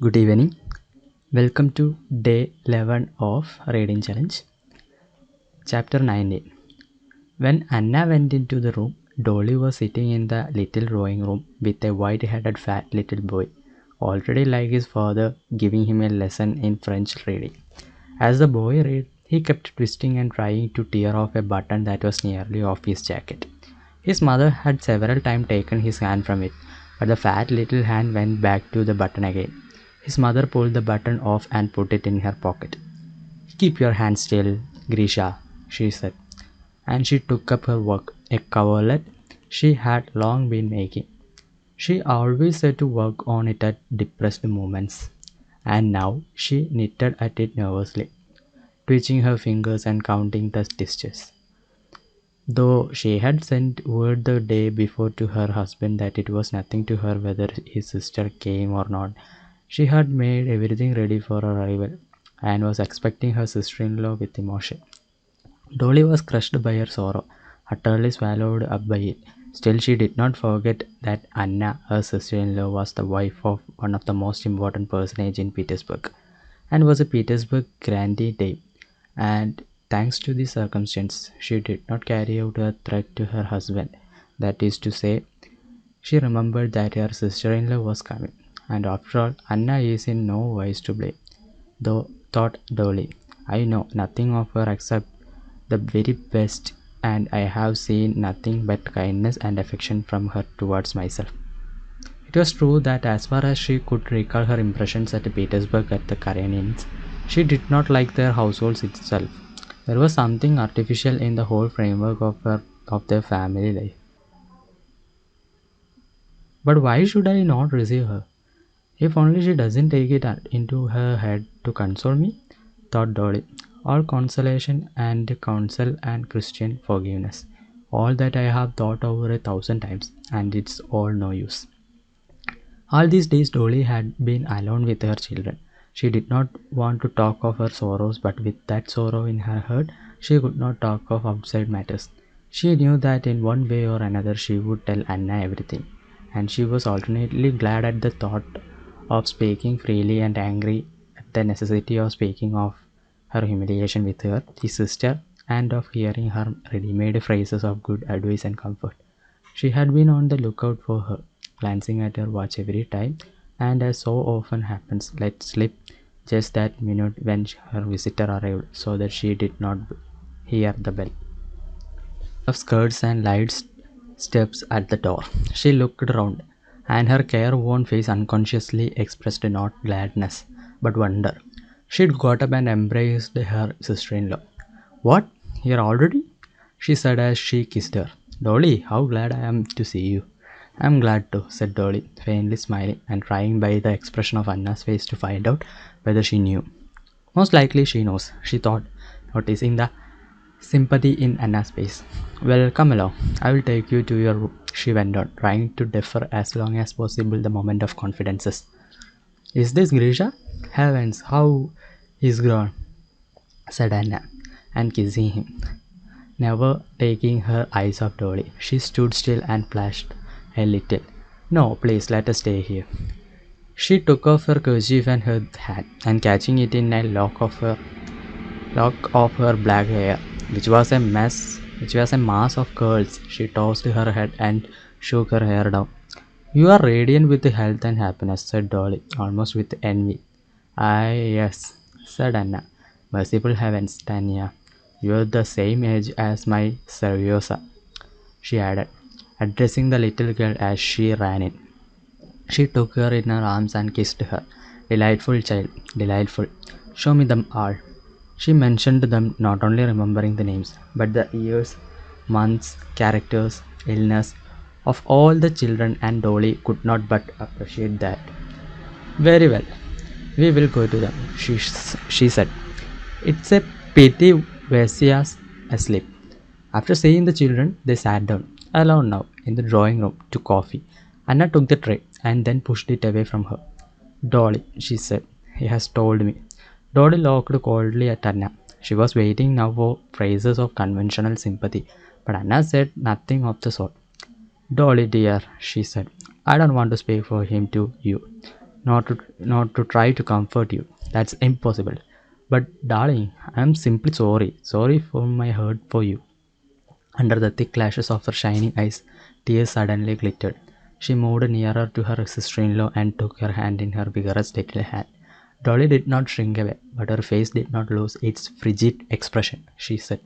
Good evening. Welcome to day 11 of reading challenge. Chapter 19. When Anna went into the room, Dolly was sitting in the little drawing room with a white-headed fat little boy, already like his father, giving him a lesson in French reading. As the boy read, he kept twisting and trying to tear off a button that was nearly off his jacket. His mother had several times taken his hand from it, but the fat little hand went back to the button again. His mother pulled the button off and put it in her pocket. "Keep your hand still, Grisha," she said, and she took up her work, a coverlet she had long been making. She always said to work on it at depressed moments, and now she knitted at it nervously, twitching her fingers and counting the stitches. Though she had sent word the day before to her husband that it was nothing to her whether his sister came or not, she had made everything ready for her arrival, and was expecting her sister-in-law with emotion. Dolly was crushed by her sorrow, utterly swallowed up by it. Still, she did not forget that Anna, her sister-in-law, was the wife of one of the most important personages in Petersburg, and was a Petersburg grandee dame. And thanks to this circumstance, she did not carry out her threat to her husband. That is to say, she remembered that her sister-in-law was coming, and after all, Anna is in no wise to blame. Though, thought Dolly, I know nothing of her except the very best, and I have seen nothing but kindness and affection from her towards myself. It was true that as far as she could recall her impressions at Petersburg at the Karenins, she did not like their households itself. There was something artificial in the whole framework of their family life. But why should I not receive her? If only she doesn't take it into her head to console me, thought Dolly. All consolation and counsel and Christian forgiveness. All that I have thought over 1,000 times, and it's all no use. All these days Dolly had been alone with her children. She did not want to talk of her sorrows, but with that sorrow in her heart, she could not talk of outside matters. She knew that in one way or another she would tell Anna everything, and she was alternately glad at the thought of speaking freely and angry at the necessity of speaking of her humiliation with her, his sister, and of hearing her ready-made phrases of good advice and comfort. She had been on the lookout for her, glancing at her watch every time, and as so often happens, let slip just that minute when her visitor arrived, so that she did not hear the bell of skirts and light steps at the door. She looked round, and her careworn face unconsciously expressed not gladness, but wonder. She got up and embraced her sister-in-law. "What? Here already?" she said as she kissed her. "Dolly, how glad I am to see you." "I am glad too," said Dolly, faintly smiling, and trying by the expression of Anna's face to find out whether she knew. "Most likely she knows," she thought, noticing the sympathy in Anna's face. "Well, come along. I will take you to your room," she went on, trying to defer as long as possible the moment of confidences. "Is this Grisha? Heavens, how he's grown," said Anna, and kissing him. Never taking her eyes off Dolly, she stood still and flashed a little. "No, please let us stay here." She took off her kerchief and her hat, and catching it in a lock of her black hair, which was a mass of curls, she tossed her head and shook her hair down. "You are radiant with health and happiness," said Dolly, almost with envy. "Aye, yes," said Anna. "Merciful heavens, Tanya, you are the same age as my Seriosa," she added, addressing the little girl as she ran in. She took her in her arms and kissed her. "Delightful child, delightful. Show me them all." She mentioned them, not only remembering the names, but the years, months, characters, illness of all the children, and Dolly could not but appreciate that. "Very well, we will go to them," she said. "It's a pity Vesia's asleep." After seeing the children, they sat down, alone now, in the drawing room, to coffee. Anna took the tray, and then pushed it away from her. "Dolly," she said, "he has told me." Dolly looked coldly at Anna. She was waiting now for phrases of conventional sympathy, but Anna said nothing of the sort. "Dolly dear," she said, "I don't want to speak for him to you. not to try to comfort you. That's impossible. But darling, I'm simply sorry. Sorry for my hurt for you. Under the thick lashes of her shining eyes, tears suddenly glittered. She moved nearer to her sister-in-law and took her hand in her vigorous little hand. Dolly did not shrink away, but her face did not lose its frigid expression. She said,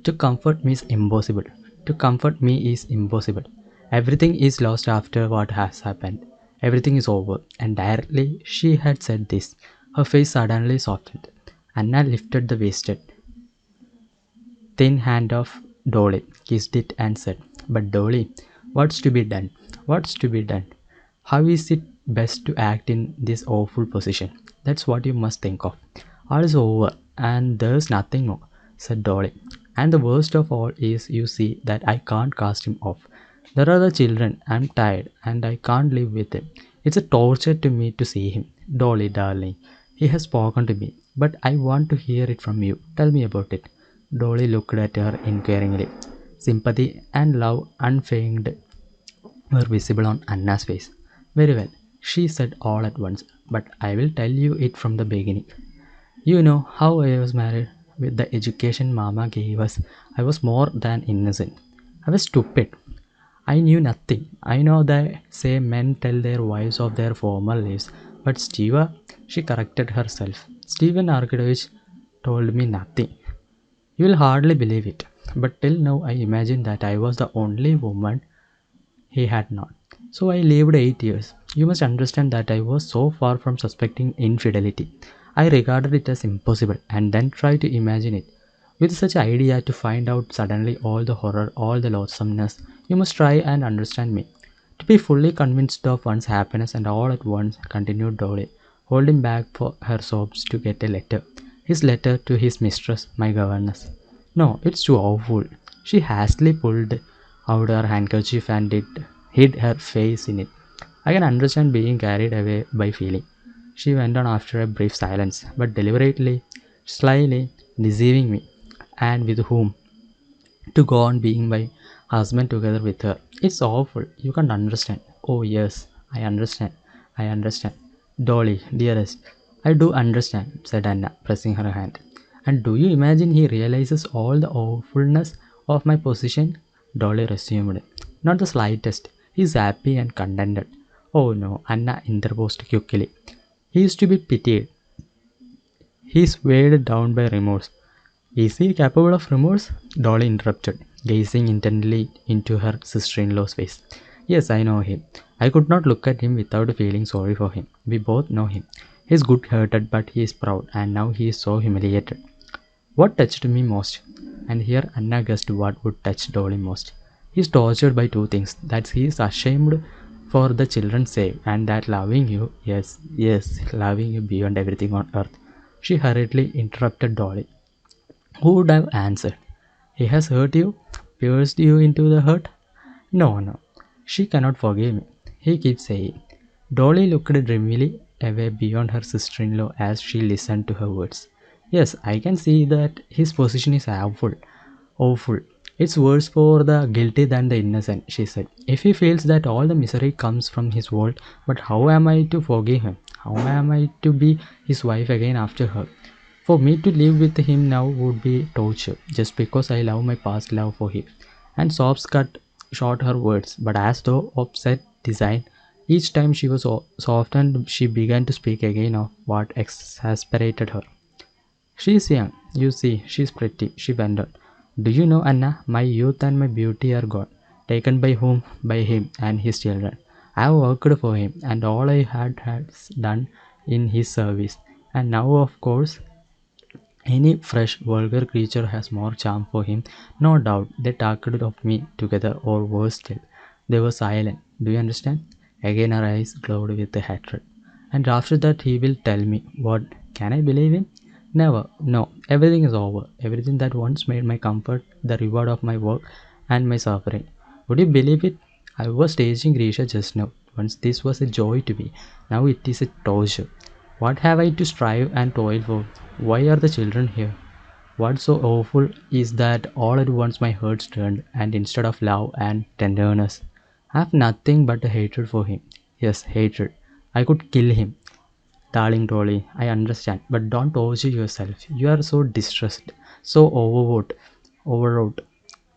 "To comfort me is impossible. To comfort me is impossible. Everything is lost after what has happened. Everything is over." And directly she had said this, her face suddenly softened. Anna lifted the wasted, thin hand of Dolly, kissed it, and said, "But Dolly, what's to be done? What's to be done? How is it best to act in this awful position? That's what you must think of. All is over, and there's nothing more," said Dolly. "And the worst of all is, you see, that I can't cast him off. There are the children. I'm tired, and I can't live with him. It's a torture to me to see him. Dolly, darling, he has spoken to me, but I want to hear it from you. Tell me about it." Dolly looked at her inquiringly. Sympathy and love unfeigned were visible on Anna's face. "Very well," she said all at once, "but I will tell you it from the beginning. You know how I was married. With the education Mama gave us, I was more than innocent. I was stupid. I knew nothing. I know they say men tell their wives of their former lives, but Steva," she corrected herself, "Stephen Arkadyevich told me nothing. You will hardly believe it, but till now I imagined that I was the only woman he had not. So I lived 8 years. You must understand that I was so far from suspecting infidelity. I regarded it as impossible, and then tried to imagine it. With such idea to find out suddenly all the horror, all the loathsomeness, you must try and understand me. To be fully convinced of one's happiness, and all at once," continued Dolly, holding back for her sobs, "to get a letter. His letter to his mistress, my governess. No, it's too awful." She hastily pulled out her handkerchief and hid her face in it. "I can understand being carried away by feeling," she went on after a brief silence, "but deliberately, slyly deceiving me, and with whom? To go on being my husband together with her. It's awful. You can't understand." "Oh, yes, I understand. I understand. Dolly, dearest, I do understand," said Anna, pressing her hand. "And do you imagine he realizes all the awfulness of my position?" Dolly resumed. "Not the slightest. He is happy and contented." "Oh, no," Anna interposed quickly. "He is to be pitied. He is weighed down by remorse." "Is he capable of remorse?" Dolly interrupted, gazing intently into her sister-in-law's face. "Yes, I know him. I could not look at him without feeling sorry for him. We both know him. He is good-hearted, but he is proud, and now he is so humiliated. What touched me most," and here Anna guessed what would touch Dolly most, "he is tortured by two things: that he is ashamed for the children's sake, and that loving you, yes, yes, loving you beyond everything on earth." She hurriedly interrupted Dolly. Who would have answered? "He has hurt you? Pierced you into the heart? No, no. She cannot forgive me," he keeps saying. Dolly looked dreamily away beyond her sister-in-law as she listened to her words. "Yes, I can see that his position is awful. Awful. It's worse for the guilty than the innocent," she said. "If he feels that all the misery comes from his fault, but how am I to forgive him? How am I to be his wife again after her? For me to live with him now would be torture, just because I love my past love for him." And sobs cut short her words, but as though of set design, each time she was softened, she began to speak again of what exasperated her. "She is young, you see, she is pretty," she went on. "Do you know, Anna, my youth and my beauty are gone. Taken by whom? By him and his children. I have worked for him, and all I had has done in his service. And now, of course, any fresh, vulgar creature has more charm for him. No doubt they talked of me together, or worse still, they were silent. Do you understand?" Again her eyes glowed with hatred. "And after that he will tell me what? Can I believe him? Never. No. Everything is over. Everything that once made my comfort the reward of my work and my suffering. Would you believe it? I was staging Grisha just now. Once this was a joy to me. Now it is a torture. What have I to strive and toil for? Why are the children here? What's so awful is that all at once my heart's turned, and instead of love and tenderness, I have nothing but a hatred for him. Yes, hatred. I could kill him. Darling Dolly, I understand, but don't overdo yourself. You are so distressed, so overwrought,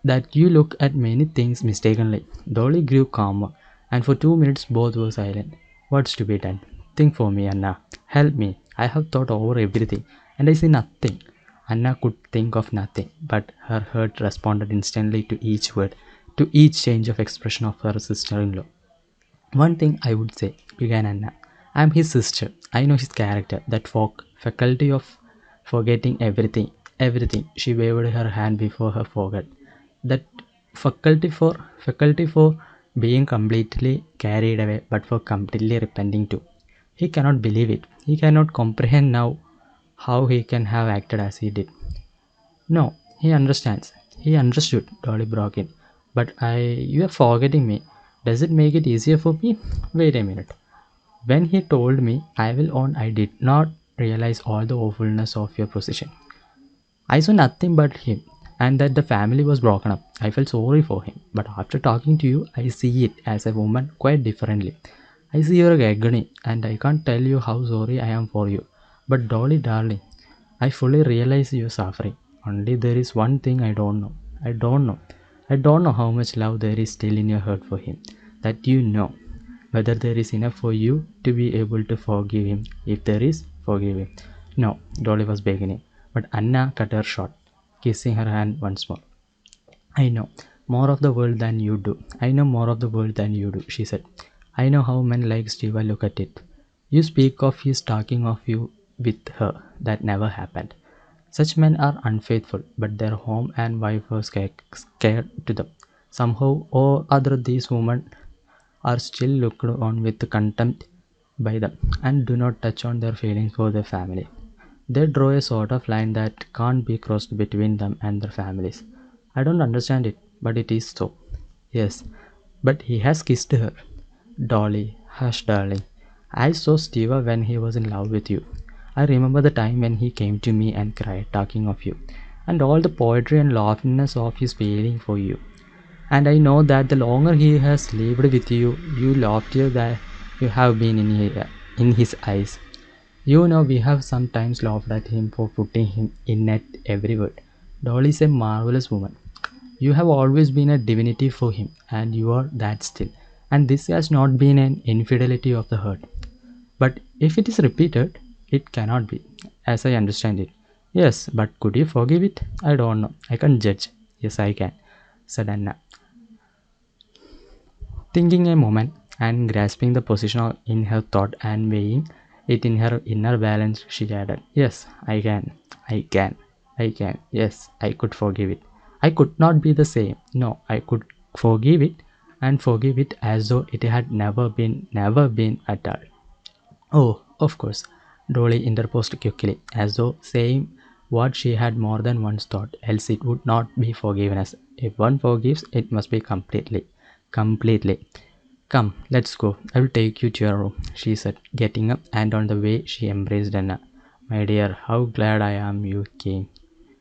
that you look at many things mistakenly. Dolly grew calmer, and for 2 minutes both were silent. What's to be done? Think for me, Anna. Help me. I have thought over everything, and I see nothing. Anna could think of nothing, but her heart responded instantly to each word, to each change of expression of her sister in law. One thing I would say, began Anna. I am his sister. I know his character, that faculty of forgetting everything. Everything. She waved her hand before her forehead. That faculty for being completely carried away, but for completely repenting too. He cannot believe it. He cannot comprehend now how he can have acted as he did. No, he understands. He understood, Dolly broke in. But you are forgetting me. Does it make it easier for me? Wait a minute. When he told me, I will own I did not realize all the awfulness of your position. I saw nothing but him, and that the family was broken up. I felt sorry for him. But after talking to you, I see it as a woman quite differently. I see your agony, and I can't tell you how sorry I am for you. But Dolly, darling, I fully realize your suffering. Only there is one thing I don't know. I don't know. I don't know how much love there is still in your heart for him. That you know. Whether there is enough for you to be able to forgive him. If there is, forgive him. No, Dolly was beginning. But Anna cut her short, kissing her hand once more. I know more of the world than you do. I know more of the world than you do, she said. I know how men like Steve look at it. You speak of his talking of you with her. That never happened. Such men are unfaithful, but their home and wife were scared to them. Somehow or other, these women are still looked on with contempt by them and do not touch on their feelings for their family. They draw a sort of line that can't be crossed between them and their families. I don't understand it, but it is so. Yes, but he has kissed her. Dolly, hush, darling. I saw Steve when he was in love with you. I remember the time when he came to me and cried, talking of you, and all the poetry and loftiness of his feeling for you. And I know that the longer he has lived with you, you loftier that you have been in his eyes. You know, we have sometimes laughed at him for putting him in at every word. Dolly is a marvelous woman. You have always been a divinity for him, and you are that still. And this has not been an infidelity of the heart. But if it is repeated, it cannot be, as I understand it. Yes, but could you forgive it? I don't know. I can't judge. Yes, I can, said Anna. Thinking a moment and grasping the position in her thought and weighing it in her inner balance, she added, yes, I can, I can, I can, yes, I could forgive it. I could not be the same. No, I could forgive it and forgive it as though it had never been at all. Oh, of course, Dolly interposed quickly, as though saying what she had more than once thought, else it would not be forgiveness. If one forgives, it must be completely. Completely. Come, let's go. I will take you to your room, she said, getting up, and on the way she embraced Anna. My dear, how glad I am you came.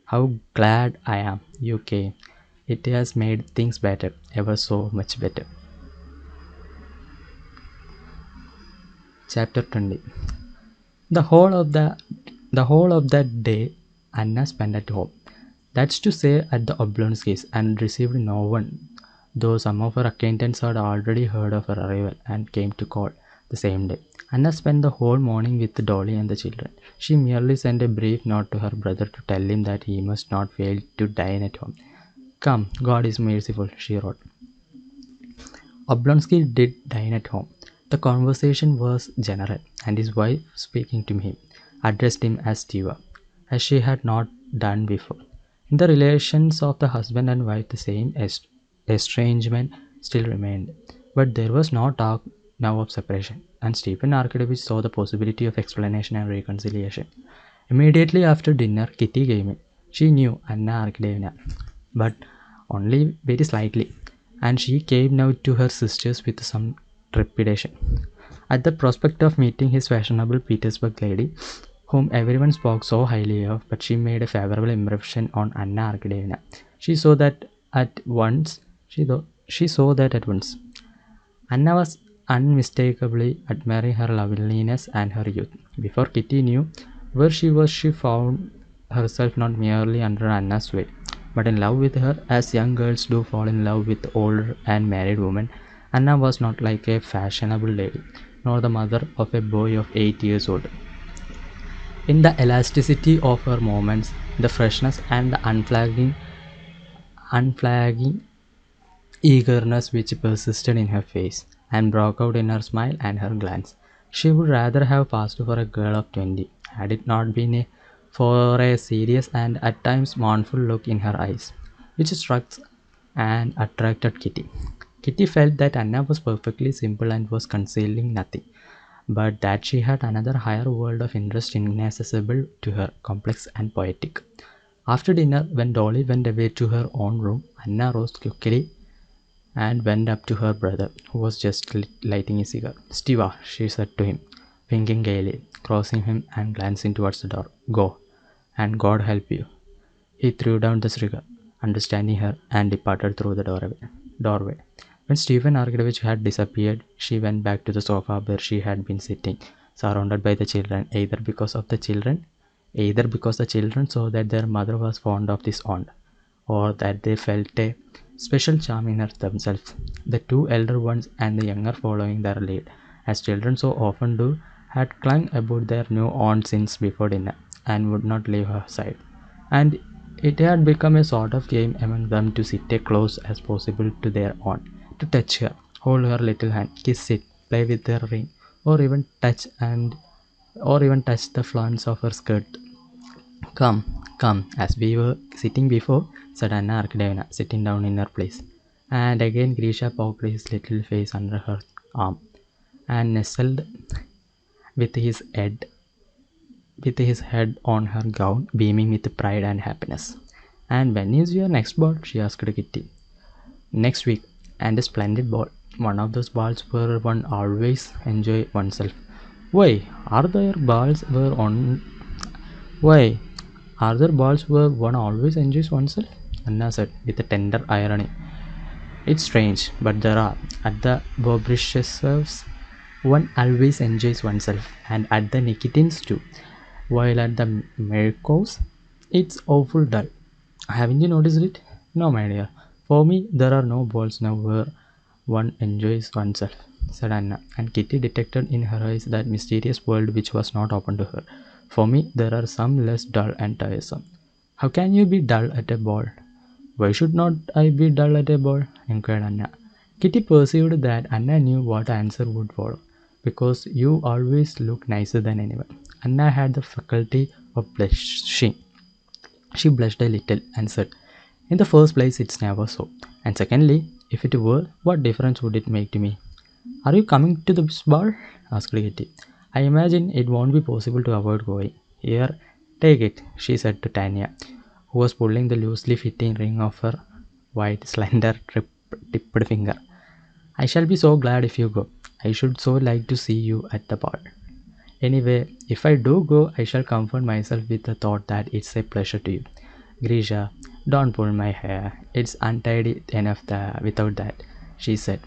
How glad I am you came. It has made things better, ever so much better. Chapter 20. The whole of that day Anna spent at home. That's to say at the Oblonsky's, and received no one, though some of her acquaintances had already heard of her arrival and came to call the same day. Anna spent the whole morning with Dolly and the children. She merely sent a brief note to her brother to tell him that he must not fail to dine at home. Come, God is merciful, she wrote. Oblonsky did dine at home. The conversation was general, and his wife, speaking to him, addressed him as Steva, as she had not done before. In the relations of the husband and wife, the same estrangement still remained, but there was no talk now of separation, and Stephen Arkadyevich saw the possibility of explanation and reconciliation. Immediately after dinner, Kitty came in. She knew Anna Arkadyevna, but only very slightly, and she came now to her sisters with some trepidation. At the prospect of meeting his fashionable Petersburg lady, whom everyone spoke so highly of, but she made a favorable impression on Anna Arkadyevna. She saw that at once. She saw that at once. Anna was unmistakably admiring her loveliness and her youth. Before Kitty knew where she was, she found herself not merely under Anna's sway, but in love with her, as young girls do fall in love with older and married women. Anna was not like a fashionable lady, nor the mother of a boy of 8 years old. In the elasticity of her moments, the freshness and the unflagging eagerness which persisted in her face, and broke out in her smile and her glance. She would rather have passed for a girl of 20, had it not been for a serious and at times mournful look in her eyes, which struck and attracted Kitty. Kitty felt that Anna was perfectly simple and was concealing nothing, but that she had another higher world of interest inaccessible to her, complex and poetic. After dinner, when Dolly went away to her own room, Anna rose quickly and went up to her brother, who was just lighting a cigar. "Steva," she said to him, winking gaily, crossing him and glancing towards the door. "Go, and God help you." He threw down the cigar, understanding her, and departed through the doorway. When Stephen Arkadyevich had disappeared, she went back to the sofa where she had been sitting, surrounded by the children, either because the children saw that their mother was fond of this aunt, or that they felt a special charm in her themselves, the two elder ones and the younger following their lead, as children so often do, had clung about their new aunt since before dinner, and would not leave her side. And it had become a sort of game among them to sit as close as possible to their aunt, to touch her, hold her little hand, kiss it, play with her ring, or even touch the flanks of her skirt. "Come, come," as we were sitting before, said Anna Arkadevna, sitting down in her place. And again Grisha poked his little face under her arm, and nestled with his head on her gown, beaming with pride and happiness. "And when is your next ball?" she asked Kitty. "Next week, and a splendid ball. One of those balls where one always enjoy oneself." "Why, are there balls where on why are there balls where one always enjoys oneself?" Anna said with a tender irony. "It's strange, but there are. At the Bobrishes, one always enjoys oneself, and at the Nikitins too. While at the Merkos, it's awful dull. Haven't you noticed it?" "No, my dear. For me, there are no balls now where one enjoys oneself," said Anna, and Kitty detected in her eyes that mysterious world which was not open to her. "For me, there are some less dull and tiresome." "How can you be dull at a ball?" "Why should not I be dull at a ball?" inquired Anna. Kitty perceived that Anna knew what answer would follow. "Because you always look nicer than anyone." Anna had the faculty of blushing. She blushed a little and said, "In the first place, it's never so. And secondly, if it were, what difference would it make to me?" "Are you coming to this ball?" asked Kitty. "I imagine it won't be possible to avoid going. Here, take it," she said to Tanya, who was pulling the loosely fitting ring off her white, slender, tipped finger. "I shall be so glad if you go. I should so like to see you at the ball. Anyway, if I do go, I shall comfort myself with the thought that it's a pleasure to you. Grisha, don't pull my hair. It's untidy enough without that," she said,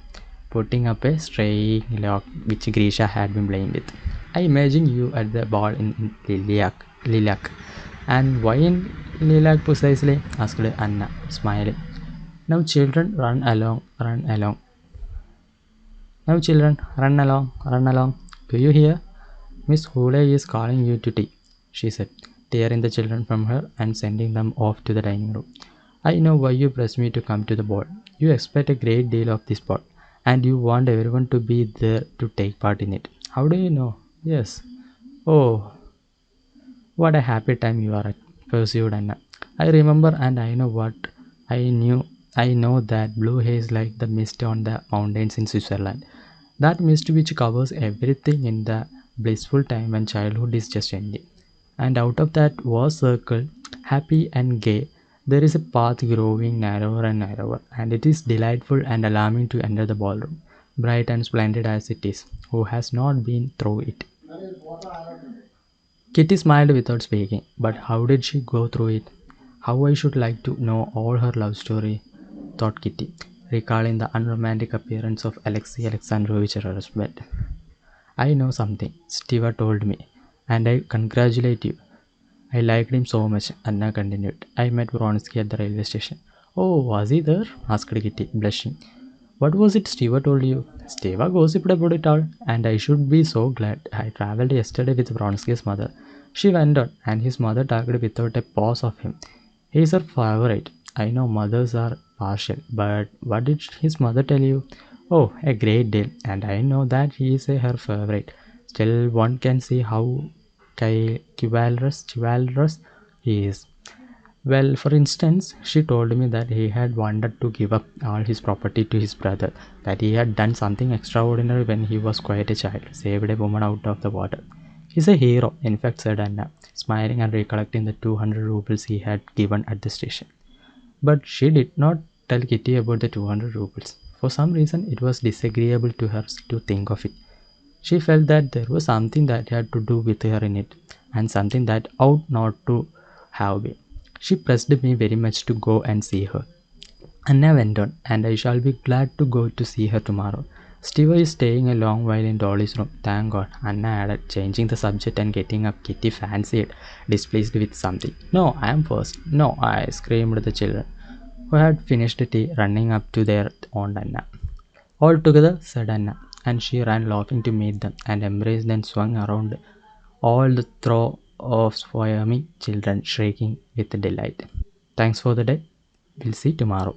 putting up a straying lock which Grisha had been playing with. "I imagine you at the ball in Lilac." "And why in Lilac precisely?" asked Anna, smiling. "Now children, run along, run along. Now children, run along, run along. Do you hear? Miss Hooley is calling you to tea," she said, tearing the children from her and sending them off to the dining room. "I know why you pressed me to come to the ball. You expect a great deal of this ball, and you want everyone to be there to take part in it. How do you know?" "Yes." "Oh, what a happy time you are at," pursued Anna. "I remember, and I know what I knew. I know that blue haze like the mist on the mountains in Switzerland. That mist which covers everything in the blissful time when childhood is just ending. And out of that vast circle, happy and gay, there is a path growing narrower and narrower, and it is delightful and alarming to enter the ballroom, bright and splendid as it is, who has not been through it." Kitty smiled without speaking. But how did she go through it? How I should like to know all her love story, thought Kitty. recalling the unromantic appearance of Alexei Alexandrovich at her bed. I know something, Steva told me, and I congratulate you. I liked him so much, Anna continued. I met Vronsky at the railway station. Oh, was he there? Asked Kitty, blushing. What was it Steva told you? Steva gossiped about it all, and I should be so glad. I travelled yesterday with Vronsky's mother. She went on, and his mother talked without a pause of him. He is her favorite. I know mothers are partial, but what did his mother tell you? Oh, a great deal, and I know that he is her favorite. Still, one can see how chivalrous he is. Well, for instance, she told me that he had wanted to give up all his property to his brother, that he had done something extraordinary when he was quite a child, saved a woman out of the water. He's a hero, in fact, said Anna, smiling and recollecting the 200 rubles he had given at the station. But she did not tell Kitty about the 200 rubles. For some reason, it was disagreeable to her to think of it. She felt that there was something that had to do with her in it, and something that ought not to have been. She pressed me very much to go and see her. Anna went on, and I shall be glad to go to see her tomorrow. Steve is staying a long while in Dolly's room, thank God, Anna added, changing the subject and getting up. Kitty fancied, displeased with something. No, I am first. No, I screamed the children, who had finished tea, running up to their aunt Anna. All together, said Anna, and she ran laughing to meet them, and embraced and swung around all the throng of swarming children, shrieking with delight. Thanks for the day. We'll see tomorrow.